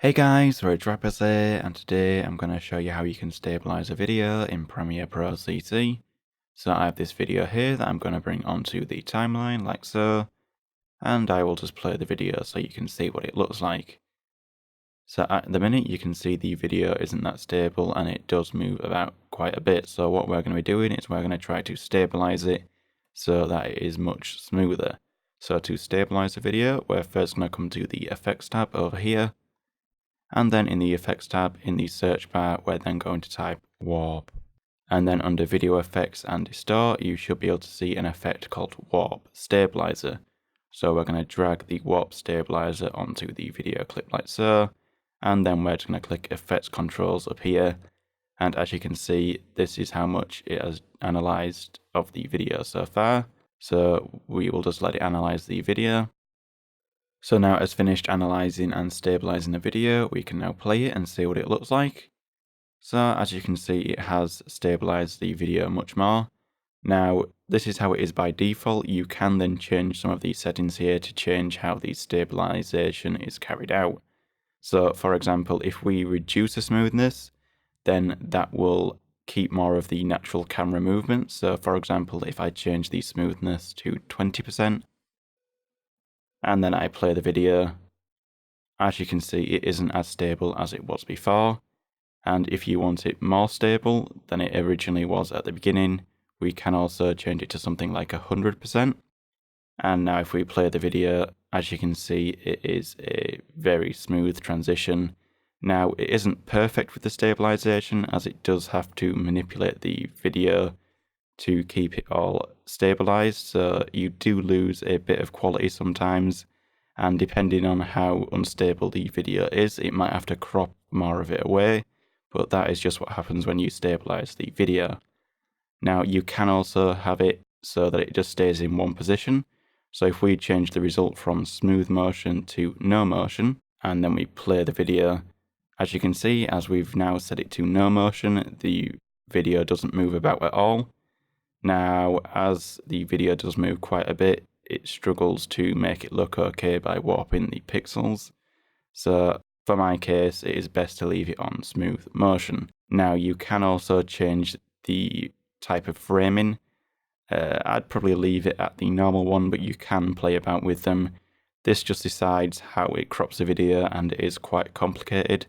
Hey guys, R4GE VipeRzZ, and today I'm going to show you how you can stabilize a video in Premiere Pro CC. So I have this video here that I'm going to bring onto the timeline like so, and I will just play the video so you can see what it looks like. So at the minute you can see the video isn't that stable and it does move about quite a bit. So what we're going to be doing is we're going to try to stabilize it so that it is much smoother. So to stabilize the video, we're first going to come to the Effects tab over here. And then in the Effects tab in the search bar, we're then going to type Warp. And then under Video Effects and Distort, you should be able to see an effect called Warp Stabilizer. So we're going to drag the Warp Stabilizer onto the video clip like so. And then we're just going to click Effects Controls up here. And as you can see, this is how much it has analyzed of the video so far. So we will just let it analyze the video. So now it has finished analysing and stabilising the video, we can now play it and see what it looks like. So as you can see, it has stabilised the video much more. Now this is how it is by default. You can then change some of these settings here to change how the stabilisation is carried out. So for example, if we reduce the smoothness, then that will keep more of the natural camera movement. So for example, if I change the smoothness to 20%, and then I play the video, as you can see, it isn't as stable as it was before. And if you want it more stable than it originally was at the beginning, we can also change it to something like 100%. And now if we play the video, as you can see, it is a very smooth transition. Now, it isn't perfect with the stabilization, as it does have to manipulate the video to keep it all stabilized, so you do lose a bit of quality sometimes, and depending on how unstable the video is, it might have to crop more of it away, but that is just what happens when you stabilize the video. Now you can also have it so that it just stays in one position. So if we change the result from smooth motion to no motion, and then we play the video, as you can see, as we've now set it to no motion, the video doesn't move about at all. Now, as the video does move quite a bit, it struggles to make it look okay by warping the pixels. So for my case, it is best to leave it on smooth motion. Now, you can also change the type of framing. I'd probably leave it at the normal one, but you can play about with them. This just decides how it crops the video, and it is quite complicated,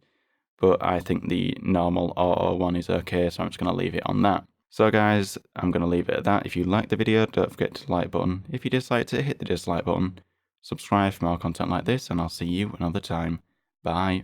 but I think the normal auto one is okay, so I'm just going to leave it on that. So guys, I'm going to leave it at that. If you liked the video, don't forget to like button. If you disliked it, hit the dislike button. Subscribe for more content like this, and I'll see you another time. Bye.